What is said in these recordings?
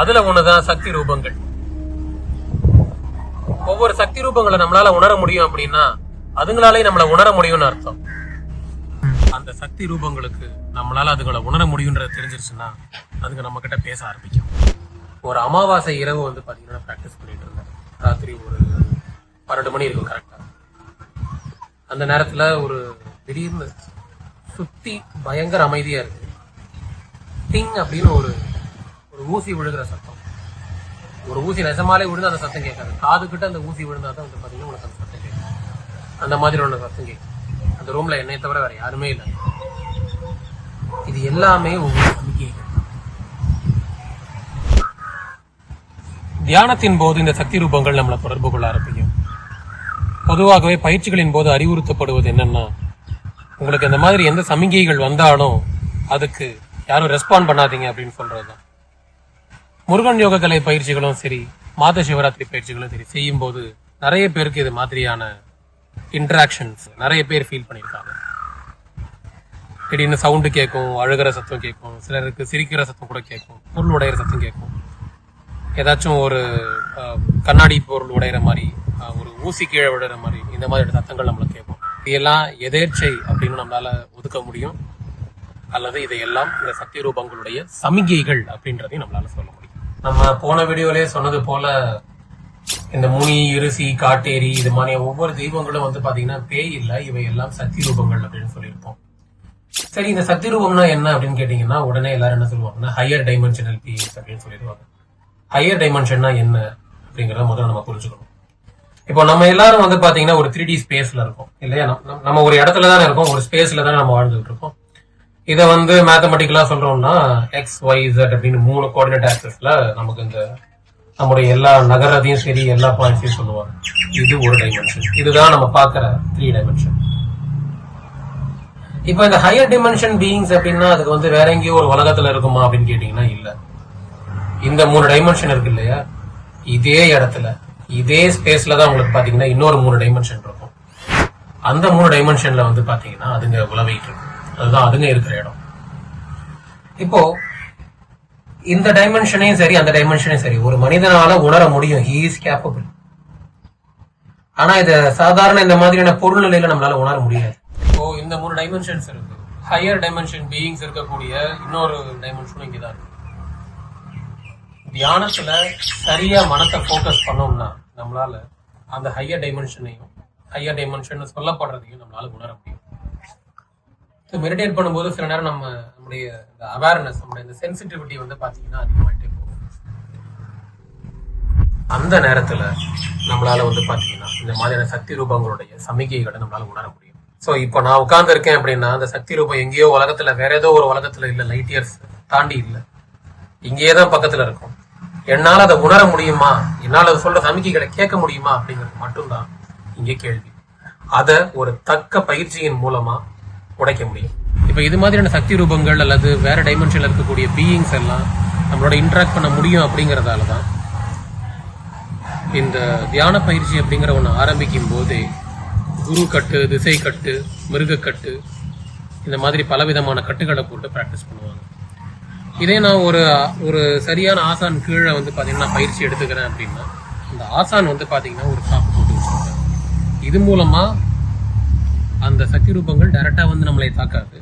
அதுல ஒண்ணுதான் சக்தி ரூபங்கள். ஒவ்வொரு சக்தி ரூபங்களை நம்மளால உணர முடியும் அப்படின்னா அதுங்களாலே நம்மள உணர முடியும்னு அர்த்தம். அந்த சக்தி ரூபங்களுக்கு நம்மளால அதுங்களை உணர முடியும்ன்றது தெரிஞ்சிருச்சுன்னா அதுங்க நம்ம கிட்ட பேச ஆரம்பிக்கும். ஒரு அமாவாசை இரவு பாத்தீங்கன்னா பிராக்டிஸ் பண்ணிட்டு இருந்தேன். ராத்திரி ஒரு 12 மணி இருக்கும் கரெக்டா. அந்த நேரத்துல ஒரு திடீர்னு சுத்தி பயங்கர அமைதியா இருக்கு. டிங் அப்படின்னு ஒரு ஊசி விழுகிற சத்தம். ஒரு ஊசி நெசமாலே விழுந்து அந்த சத்தம் கேட்காது. காது கிட்ட அந்த ஊசி விழுந்தாதான் பாத்தீங்கன்னா உங்களுக்கு அந்த சத்தம் கேட்கும். அந்த மாதிரி ஒன்று சத்தம் கேட்கும். அந்த ரூம்ல என்னை தவிர வேற யாருமே இல்லை. இது எல்லாமே ஒவ்வொரு சமிக்கைகள். தியானத்தின் போது இந்த சக்தி ரூபங்கள் நம்மளை தொடர்பு கொள்ள ஆரம்பிக்கும். பொதுவாகவே பயிற்சிகளின் போது அறிவுறுத்தப்படுவது என்னன்னா, உங்களுக்கு இந்த மாதிரி எந்த சமிகைகள் வந்தாலும் அதுக்கு யாரும் ரெஸ்பாண்ட் பண்ணாதீங்க அப்படின்னு சொல்றதுதான். முருகன் யோக கலை பயிற்சிகளும் சரி, மாத சிவராத்திரி பயிற்சிகளும் சரி செய்யும் போது நிறைய பேருக்கு இது மாதிரியான இன்டராக்ஷன்ஸ் நிறைய பேர் ஃபீல் பண்ணியிருக்காங்க. திடீர்னு சவுண்டு கேட்கும், அழுகிற சத்தம் கேட்கும், சிலருக்கு சிரிக்கிற சத்தம் கூட கேட்கும், பொருள் உடையிற சத்தம் கேட்கும், ஏதாச்சும் ஒரு கண்ணாடி பொருள் உடையிற மாதிரி, ஒரு ஊசி கீழே விடுற மாதிரி, இந்த மாதிரி சத்தங்கள் நம்மளுக்கு கேட்கும். இதெல்லாம் எதேச்சை அப்படின்னு நம்மளால ஒதுக்க முடியும், அல்லது இதையெல்லாம் இந்த சக்தி ரூபங்களுடைய சமிகைகள் அப்படின்றதையும் நம்மளால சொல்ல முடியும். நம்ம போன வீடியோலயே சொன்னது போல இந்த முனி, இருசி, காட்டேரி இது மாதிரி ஒவ்வொரு தெய்வங்களும் பாத்தீங்கன்னா பேய் இல்ல, இவை எல்லாம் சக்தி ரூபங்கள் அப்படின்னு சொல்லியிருப்போம். சரி, இந்த சக்தி ரூபம்னா என்ன அப்படின்னு கேட்டீங்கன்னா உடனே எல்லாரும் என்ன சொல்லுவாங்கன்னா ஹையர் டைமென்ஷனல் பீயிங்ஸ் அப்படின்னு சொல்லிடுவாங்க. ஹையர் டைமென்ஷன்னா என்ன அப்படிங்கறத முதல்ல நம்ம புரிஞ்சுக்கணும். இப்போ நம்ம எல்லாரும் பாத்தீங்கன்னா ஒரு 3D ஸ்பேஸ்ல இருக்கோம் இல்லையா? நம்ம ஒரு இடத்துல தானே இருக்கோம், ஒரு ஸ்பேஸ்ல தானே நம்ம வாழ்ந்துட்டு இருக்கோம். இதை மேத்தமெட்டிக்கலா சொல்றோம்னா XYZ அப்படின்னு 3 கோஆர்டினேட் ஆக்சஸ்ல நமக்கு இந்த நம்முடைய எல்லா நகரத்தையும் சரி எல்லா பாயிண்ட்ஸையும் சொல்லுவாங்க. இது ஒரு டைமென்ஷன். இதுதான் நம்ம பாக்குற 3 டைமென்ஷன். இப்ப இந்த ஹையர் டைமென்ஷன் பீயிங்ஸ் அப்படின்னா அதுக்கு வேற எங்கேயோ ஒரு உலகத்துல இருக்குமா அப்படின்னு கேட்டீங்கன்னா இல்ல. இந்த 3 டைமென்ஷன் இருக்கு இல்லையா, இதே இடத்துல இதே ஸ்பேஸ்ல தான் உங்களுக்கு பாத்தீங்கன்னா இன்னொரு 3 டைமென்ஷன் இருக்கும். அந்த 3 டைமென்ஷன்ல பாத்தீங்கன்னா அதுங்க உலவிட்டு இருக்கும். அதுதான் அதுங்க இருக்கிற இடம். இப்போ இந்த டைமென்ஷனையும் சரி அந்த டைமென்ஷனையும் சரி ஒரு மனிதனால உணர முடியும். He is capable. ஆனா இத சாதாரண இந்த மாதிரியான பொருள் நிலையில நம்மளால உணர முடியாது. இப்போ இந்த 3 டைமென்ஷன்ஸ் இருக்கு. ஹையர் டைமென்ஷன் பீயிங்ஸ் இருக்கக்கூடிய இன்னொரு டைமென்ஷனும் இங்கதான் இருக்கு. தியானத்துல சரியா மனத்தை போக்கஸ் பண்ணோம்னா நம்மளால அந்த ஹையர் டைமென்ஷனையும் ஹையர் டைமென்ஷன் சொல்லப்படுறதையும் நம்மளால உணர முடியும். மெடிடேட் பண்ணும்போது சில நேரம் நம்முடைய அவேர்னஸ், நம்முடைய இந்த சென்சிட்டிவிட்டி பாத்தீங்கன்னா அதிகமாயிட்டே போகும். அந்த நேரத்துல நம்மளால பாத்தீங்கன்னா இந்த மாதிரியான சக்தி ரூபங்களுடைய சமிகைகளை நம்மளால உணர முடியும். சோ இப்போ நான் உட்கார்ந்து இருக்கேன் அப்படின்னா அந்த சக்தி ரூபம் எங்கேயோ உலகத்துல வேற ஏதோ ஒரு உலகத்துல இல்ல, லைட் இயர்ஸ் தாண்டி இல்ல, இங்கேயேதான் பக்கத்துல இருக்கும். என்னால அதை உணர முடியுமா, என்னால அதை சொல்ற சமிகைகளை கேட்க முடியுமா அப்படிங்கிறது மட்டும்தான் இங்கே கேள்வி. அதை ஒரு தக்க பயிற்சியின் மூலமா உடைக்க முடியும். இப்ப இது மாதிரியான சக்தி ரூபங்கள் அல்லது வேற டைமென்ஷன்ல இருக்கக்கூடிய பீயிங்ஸ் எல்லாம் நம்மளோட இன்டராக்ட் பண்ண முடியும் அப்படிங்கறதாலதான் இந்த தியான பயிற்சி அப்படிங்கிற ஒண்ணு ஆரம்பிக்கும் போதே குரு கட்டு, திசை கட்டு, மிருக கட்டு, இந்த மாதிரி பலவிதமான கட்டுகளை போட்டு பிராக்டிஸ் பண்ணுவாங்க. இதே நான் ஒரு சரியான ஆசான் கீழே பாத்தீங்கன்னா பயிற்சி எடுத்துக்கிறேன் அப்படின்னா அந்த ஆசான் பாத்தீங்கன்னா ஒரு காப்பு போட்டு வச்சிருக்காங்க. இது மூலமா அந்த சக்தி ரூபங்கள் டைரக்டா நம்மளை தாக்காது.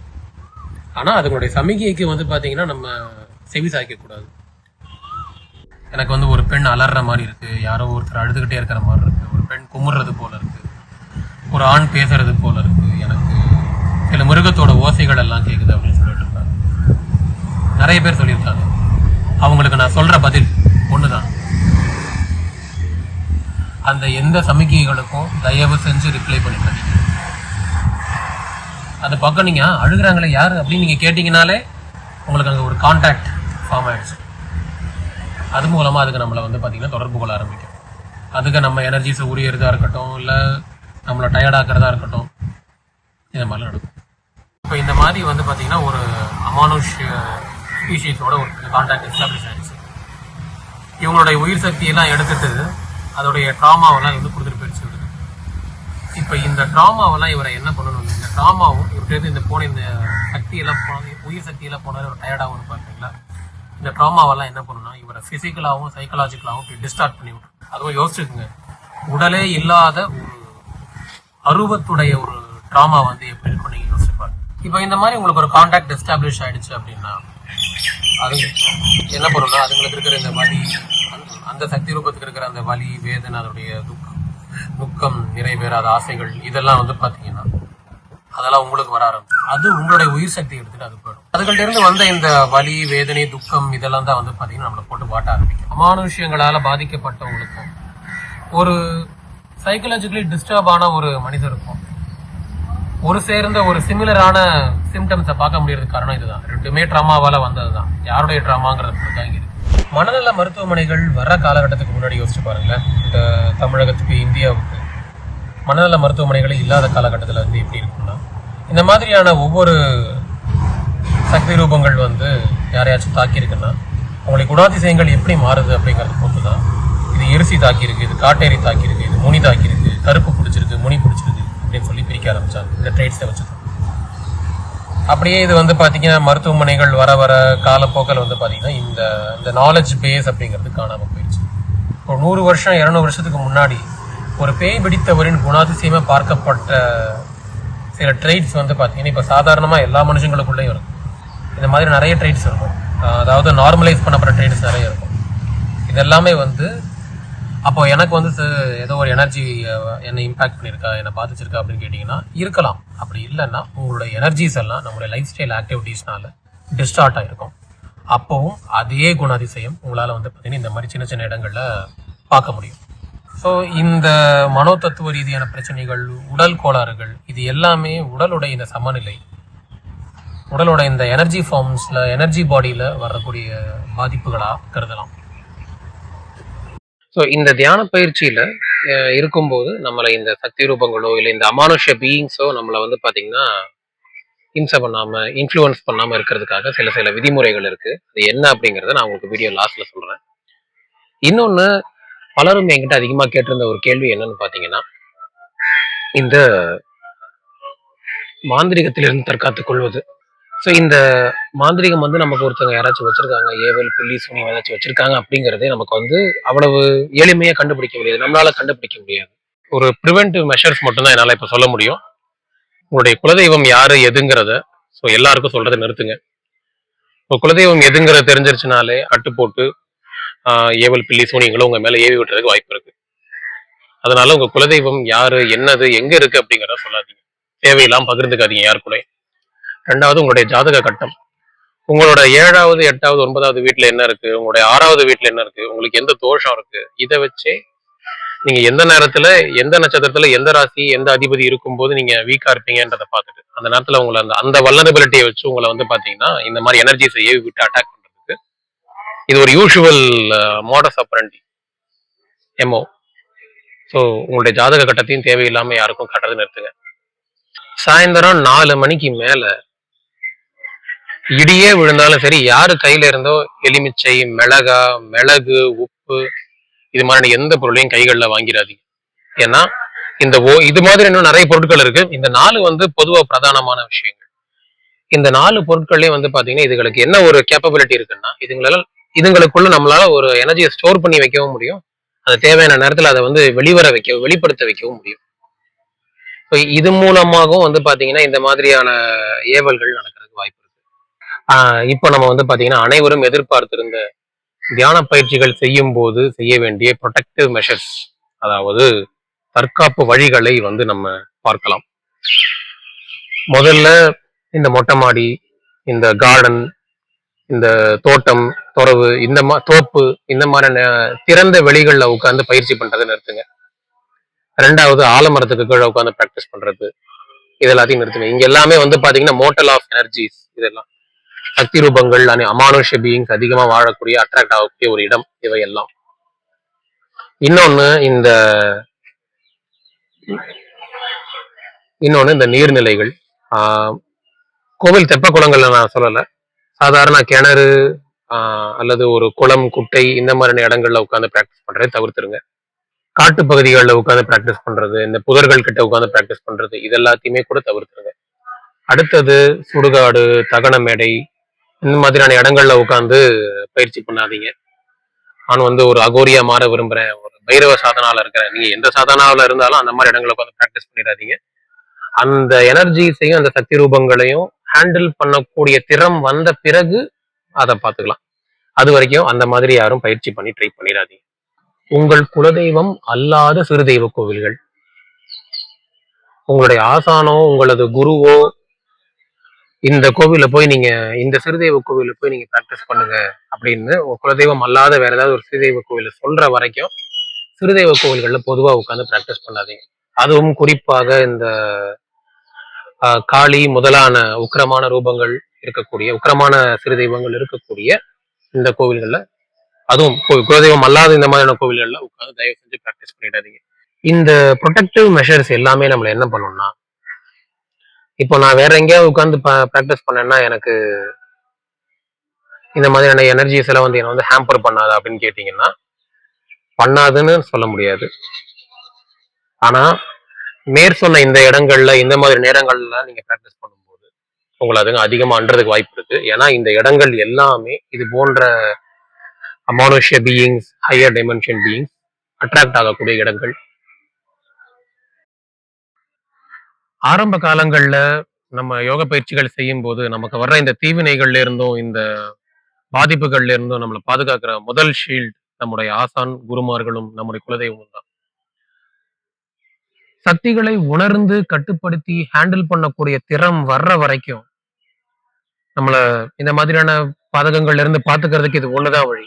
ஆனா அதனுடைய சமிகைக்கு பாத்தீங்கன்னா நம்ம செவி சாய்க்க கூடாது. எனக்கு ஒரு பெண் அலற மாதிரி இருக்கு, யாரோ ஒருத்தர் அழுதுகிட்டே இருக்கிற மாதிரி இருக்கு, ஒரு பெண் குமுறது போல இருக்கு, ஒரு ஆண் பேசுறது போல இருக்கு, எனக்கு சில மிருகத்தோட ஓசைகள் எல்லாம் கேக்குது அப்படின்னு சொல்லிட்டு இருக்காங்க. நிறைய பேர் சொல்லியிருக்காங்க. அவங்களுக்கு நான் சொல்ற பதில் ஒண்ணுதான், அந்த எந்த சமிகைகளுக்கும் தயவு செஞ்சு ரிப்ளை பண்ணிட்டு அந்த பக்கம் நீங்க அழுகுறாங்களே யாரு அப்படின்னு நீங்க கேட்டீங்கனாலே உங்களுக்கு அங்க ஒரு கான்டாக்ட் ஃபார்ம் ஆயிடுச்சு. அது மூலமா அதுக்கு நம்மளை பாத்தீங்கன்னா தொடர்பு கொள்ள ஆரம்பிக்கும். அதுக்கு நம்ம எனர்ஜிஸை உரியறதா இருக்கட்டும், இல்ல நம்மளை டயர்டாக்குறதா இருக்கட்டும், இந்த மாதிரி நடக்கும். இப்போ இந்த மாதிரி பாத்தீங்கன்னா ஒரு அமானுஷ்ய ஸ்பீஷீஸோட ஒரு கான்டாக்ட் எஸ்டாப்ளிஷ் ஆயிடுச்சு. இவங்களுடைய உயிர் சக்தியெல்லாம் எடுத்துட்டு அதோடைய ட்ராமாவெல்லாம் கொடுத்துட்டு போயிடுச்சு. இப்ப இந்த ட்ராமாவெல்லாம் இவரை என்ன பண்ணணும், இந்த ட்ராமாவும் இவருக்கு இந்த சக்தியெல்லாம் போனது, உயிர் சக்தியெல்லாம் போனது ஒரு டயர்டாகவும் இருப்பாருங்களா, இந்த ட்ராமாவெல்லாம் என்ன பண்ணுன்னா இவரை பிசிக்கலாகவும் சைக்கலாஜிக்கலாகவும் டிஸ்டார்ட் பண்ணி விடும். அதுவும் யோசிச்சுக்குங்க, உடலே இல்லாத ஒரு அருவத்துடைய ஒரு ட்ராமா வந்து எப்படி இருக்கும் நீங்க யோசிப்பாரு. இப்போ இந்த மாதிரி உங்களுக்கு ஒரு கான்டாக்ட் எஸ்டாப்ளிஷ் ஆயிடுச்சு அப்படின்னா அது என்ன பண்ணுன்னா அதுங்களுக்கு இருக்கிற இந்த வலி, அந்த சக்தி ரூபத்துக்கு இருக்கிற அந்த வலி, வேதனை, அதனுடைய துக்கம், நிறைவேறாத ஆசைகள், இதெல்லாம் வந்து பாத்தீங்கன்னா அதெல்லாம் உங்களுக்கு வர ஆரம்பிக்கும். அது உங்களுடைய உயிர் சக்தி எடுத்துட்டு அது போயிடும். அதுகள்ட்ட இருந்து வந்த இந்த வலி, வேதனை, துக்கம் இதெல்லாம் தான் வந்து பாத்தீங்கன்னா நம்மளை போட்டு வாட்ட ஆரம்பிக்கும். அமானுஷ்யங்களால பாதிக்கப்பட்டவங்களுக்கும் ஒரு சைக்கலாஜிக்கலி டிஸ்டர்ப் ஆன ஒரு மனிதருக்கும் ஒரு சேர்ந்த ஒரு சிமிலரான சிம்டம்ஸை பார்க்க முடியறதுக்கு காரணம் இதுதான். ரெண்டுமே ட்ராமாவால வந்ததுதான். யாருடைய ட்ராமாங்கிறத பொறுத்தான் இங்க இருக்கு. மனநல மருத்துவமனைகள் வர காலகட்டத்துக்கு முன்னாடி யோசிச்சு பாருங்களேன். இந்த தமிழகத்துக்கு, இந்தியாவுக்கு மனநல மருத்துவமனைகள் இல்லாத காலகட்டத்தில் வந்து எப்படி இருக்குன்னா, இந்த மாதிரியான ஒவ்வொரு சக்தி ரூபங்கள் வந்து யாரையாச்சும் தாக்கியிருக்குன்னா அவங்களுடைய குணாதிசயங்கள் எப்படி மாறுது அப்படிங்கிறது பொறுத்து தான். இது எரிசி தாக்கியிருக்கு, இது காட்டேரி தாக்கியிருக்கு, இது முனி தாக்கியிருக்கு, கருப்பு பிடிச்சிருக்கு, முனி பிடிச்சிருக்கு அப்படின்னு சொல்லி பிரிக்க ஆரம்பிச்சாங்க இந்த ட்ரேட்ஸை வச்சு. அப்படியே இது வந்து பார்த்தீங்கன்னா மருத்துவமனைகள் வர வர காலப்போக்கில் வந்து பார்த்தீங்கன்னா இந்த நாலேஜ் பேஸ் அப்படிங்கிறது காணாமல் போயிடுச்சு. ஒரு 100 வருஷம் 200 வருஷத்துக்கு முன்னாடி ஒரு பேய் பிடித்தவரின் குணாதிசயமாக பார்க்கப்பட்ட சில ட்ரெய்ட்ஸ் வந்து பார்த்தீங்கன்னா இப்போ சாதாரணமாக எல்லா மனுஷங்களுக்குள்ளேயும் இருக்கும். இந்த மாதிரி நிறைய ட்ரெய்ட்ஸ் இருக்கும். அதாவது நார்மலைஸ் பண்ணப்பட்ட ட்ரெய்ட்ஸ் நிறைய இருக்கும். இதெல்லாமே வந்து அப்போ எனக்கு வந்து ஏதோ ஒரு எனர்ஜி என்னை இம்பாக்ட் பண்ணியிருக்கா, என்னை பாதிச்சிருக்கா அப்படின்னு கேட்டிங்கன்னா இருக்கலாம். அப்படி இல்லைன்னா உங்களோட எனர்ஜிஸ் எல்லாம் நம்மளுடைய லைஃப் ஸ்டைல் ஆக்டிவிட்டீஸ்னால டிஸ்டார்ட் ஆகிருக்கும். அப்போவும் அதே குணாதிசயம் உங்களால் வந்து பார்த்தீங்கன்னா இந்த மாதிரி சின்ன சின்ன இடங்களில் பார்க்க முடியும். ஸோ இந்த மனோ தத்துவ ரீதியான பிரச்சனைகள், உடல் கோளாறுகள், இது எல்லாமே உடலுடைய இந்த சமநிலை, உடலோட இந்த எனர்ஜி ஃபார்ம்ஸில், எனர்ஜி பாடியில் வரக்கூடிய பாதிப்புகளாக கருதலாம். ஸோ இந்த தியான பயிற்சியில இருக்கும்போது நம்மளை இந்த சக்தி ரூபங்களோ இல்லை இந்த அமானுஷ்ய பீயிங்ஸோ நம்மளை வந்து பார்த்தீங்கன்னா இம்சை பண்ணாமல், இன்ஃப்ளூயன்ஸ் பண்ணாமல் இருக்கிறதுக்காக சில விதிமுறைகள் இருக்கு. அது என்ன அப்படிங்கிறத நான் உங்களுக்கு வீடியோ லாஸ்ட்ல சொல்றேன். இன்னொன்று, பலரும் என்கிட்ட அதிகமாக கேட்டிருந்த ஒரு கேள்வி என்னன்னு பார்த்தீங்கன்னா, இந்த மாந்திரிகத்திலிருந்து தற்காத்துக் கொள்வது. ஸோ இந்த மாந்திரிகம் வந்து நமக்கு ஒருத்தவங்க யாராச்சும் வச்சிருக்காங்க, ஏவல், பில்லி, சூனி ஏதாச்சும் வச்சிருக்காங்க அப்படிங்கிறதே நமக்கு வந்து அவ்வளவு எளிமையா கண்டுபிடிக்க முடியாது, நம்மளால கண்டுபிடிக்க முடியாது. ஒரு ப்ரிவென்டிவ் மெஷர்ஸ் மட்டும்தான் என்னால் இப்போ சொல்ல முடியும். உங்களுடைய குலதெய்வம் யாரு எதுங்கிறத ஸோ எல்லாருக்கும் சொல்றதை நிறுத்துங்க. இப்போ குலதெய்வம் எதுங்கிறத தெரிஞ்சிருச்சுனாலே அட்டு போட்டு ஏவல், பில்லி, சூனியங்களும் உங்க மேல ஏவி விட்டுறதுக்கு வாய்ப்பு இருக்கு. அதனால உங்க குலதெய்வம் யாரு, என்னது, எங்க இருக்கு அப்படிங்கிறத சொல்லாதீங்க. தேவையில்லாம பகிர்ந்துக்காதீங்க யாரு கூட. ரெண்டாவது, உங்களுடைய ஜாதக கட்டம். உங்களோட 7வது, 8வது, 9வது வீட்டுல என்ன இருக்கு, உங்களுடைய 6வது வீட்டுல என்ன இருக்கு, உங்களுக்கு எந்த தோஷம் இருக்கு, இதை வச்சே நீங்க எந்த நேரத்துல, எந்த நட்சத்திரத்துல, எந்த ராசி, எந்த அதிபதி இருக்கும்போது நீங்க வீக்கா இருப்பீங்கன்றதை பார்த்துட்டு அந்த நேரத்துல உங்களை அந்த வல்னரபிலிட்டியை வச்சு உங்களை வந்து பாத்தீங்கன்னா இந்த மாதிரி எனர்ஜிஸை ஏவி விட்டு அட்டாக் பண்றதுக்கு இது ஒரு யூஷுவல் மோடஸ் ஆப்பரண்டி, எம்ஓ. ஸோ உங்களுடைய ஜாதக கட்டத்தையும் தேவையில்லாம யாருக்கும் கட்டுறது நிறுத்துங்க. சாயந்தரம் 4 மணிக்கு மேல இடியே விழுந்தாலும் சரி, யாரு கையில இருந்தோ எலுமிச்சை, மிளகு, உப்பு, இது மாதிரி எந்த பொருளையும் கைகள்ல வாங்கிடாதீங்க. ஏன்னா இது மாதிரி இன்னும் நிறைய பொருட்கள் இருக்கு. இந்த 4 வந்து பொதுவா பிரதானமான விஷயங்கள். இந்த 4 பொருட்கள்லயும் வந்து பாத்தீங்கன்னா இதுகளுக்கு என்ன ஒரு கேப்பபிலிட்டி இருக்குன்னா, இதுங்களுக்குள்ள நம்மளால ஒரு எனர்ஜியை ஸ்டோர் பண்ணி வைக்கவும் முடியும், அது தேவையான நேரத்துல அதை வந்து வெளிப்படுத்த வைக்கவும் முடியும். இது மூலமாகவும் வந்து பாத்தீங்கன்னா இந்த மாதிரியான ஏவல்கள் நடக்கிறதுக்கு வாய்ப்பு இருக்கு. இப்போ நம்ம வந்து பாத்தீங்கன்னா அனைவரும் எதிர்பார்த்திருந்த தியான பயிற்சிகள் செய்யும் போது செய்ய வேண்டிய ப்ரொடெக்டிவ் மெஷர்ஸ், அதாவது தற்காப்பு வழிகளை வந்து நம்ம பார்க்கலாம். முதல்ல இந்த மொட்டை மாடி, இந்த கார்டன், இந்த தோட்டம், துறவு, தோப்பு, இந்த மாதிரி திறந்த வெளிகள்ல உட்காந்து பயிற்சி பண்றதை நிறுத்துங்க. ரெண்டாவது, ஆலமரத்துக்கு கீழே உட்காந்து ப்ராக்டிஸ் பண்றது, இது எல்லாத்தையும் நிறுத்துங்க. இங்க எல்லாமே வந்து பாத்தீங்கன்னா மோட்டல் ஆஃப் எனர்ஜிஸ், இதெல்லாம் சக்தி ரூபங்கள், அமானுஷ்ய பீயிங்ஸ் அதிகமா வாழக்கூடிய, அட்ராக்ட் ஆகக்கூடிய ஒரு இடம் இவையெல்லாம். இன்னொன்னு இந்த நீர்நிலைகள், கோவில் தெப்ப குளங்கள்ல நான் சொல்லல, சாதாரண கிணறு அல்லது ஒரு குளம், குட்டை, இந்த மாதிரியான இடங்கள்ல உட்காந்து ப்ராக்டிஸ் பண்றதை தவிர்த்துருங்க. காட்டு பகுதிகளில் உட்காந்து ப்ராக்டிஸ் பண்றது, இந்த புதர்கள் கிட்ட உட்காந்து ப்ராக்டிஸ் பண்றது, இது எல்லாத்தையுமே கூட தவிர்த்துருங்க. அடுத்தது சுடுகாடு, தகன மேடை, இந்த மாதிரியான இடங்கள்ல உட்காந்து பயிற்சி பண்ணாதீங்க. நான் ஒரு அகோரியா மாற விரும்புறேன், ஒரு பைரவ சாதனால இருக்கிறேன். நீங்க எந்த சாதனாவில் இருந்தாலும் அந்த மாதிரி இடங்களை உட்காந்து ப்ராக்டிஸ் பண்ணிடாதீங்க. அந்த எனர்ஜிஸையும் அந்த சக்தி ரூபங்களையும் ஹேண்டில் பண்ணக்கூடிய திறம் வந்த பிறகு அதை பார்த்துக்கலாம். அது வரைக்கும் அந்த மாதிரி யாரும் பயிற்சி பண்ணி ட்ரை பண்ணிடாதீங்க. உங்கள் குலதெய்வம் அல்லாத சிறு தெய்வ கோவில்கள், உங்களுடைய ஆசானோ உங்களது குருவோ இந்த கோவில போய் நீங்க இந்த சிறுதெய்வ கோவில போய் நீங்க ப்ராக்டிஸ் பண்ணுங்க அப்படின்னு உங்க குலதெய்வம் அல்லாத வேற ஏதாவது ஒரு சிறுதெய்வ கோவில சொல்ற வரைக்கும் சிறுதெய்வ கோவில்கள்ல பொதுவா உட்காந்து ப்ராக்டிஸ் பண்ணாதீங்க. அதுவும் குறிப்பாக இந்த காளி முதலான உக்கிரமான ரூபங்கள் இருக்கக்கூடிய உக்கிரமான சிறு தெய்வங்கள் இருக்கக்கூடிய இந்த கோவில்கள்ல, அதுவும் குலதெய்வம் அல்லாத இந்த மாதிரியான கோவில்கள்ல உட்காந்து தயவு செஞ்சு ப்ராக்டிஸ் பண்ணிடாதீங்க. இந்த ப்ரொடெக்டிவ் மெஷர்ஸ் எல்லாமே நம்மள என்ன பண்ணணும்னா, இப்போ நான் வேற எங்கேயாவது உட்காந்து ப்ராக்டிஸ் பண்ணேன்னா எனக்கு இந்த மாதிரியான எனர்ஜிஸ் எல்லாம் என்ன ஹேம்பர் பண்ணாது அப்படின்னு கேட்டீங்கன்னா, பண்ணாதுன்னு சொல்ல முடியாது. ஆனா சொன்ன இந்த இடங்கள்ல இந்த மாதிரி நேரங்கள்ல நீங்க ப்ராக்டிஸ் பண்ணும்போது உங்களை அதுங்க அதிகமா அன்றதுக்கு வாய்ப்பு இருக்கு. ஏன்னா இந்த இடங்கள் எல்லாமே இது போன்ற அமானுஷ்ய beings, higher dimension beings attract ஆகக்கூடிய இடங்கள். ஆரம்ப காலங்கள்ல நம்ம யோக பயிற்சிகள் செய்யும் போது நமக்கு வர்ற இந்த தீவினைகள்ல இருந்தும் இந்த பாதிப்புகள்ல இருந்தும் நம்மளை பாதுகாக்கிற முதல் ஷீல்ட் நம்முடைய ஆசான் குருமார்களும் நம்முடைய குலதெய்வமும் தான். சக்திகளை உணர்ந்து கட்டுப்படுத்தி ஹேண்டில் பண்ணக்கூடிய திறம் வர்ற வரைக்கும் நம்மள இந்த மாதிரியான பாதகங்கள்ல இருந்து பாத்துக்கிறதுக்கு இது ஒண்ணுதான் வழி.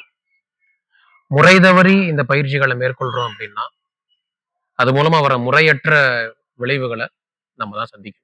முறை தவறி இந்த பயிற்சிகளை மேற்கொள்றோம் அப்படின்னா அது மூலமா வர முறையற்ற விளைவுகளை நம்ம தான் சந்திக்கணும்.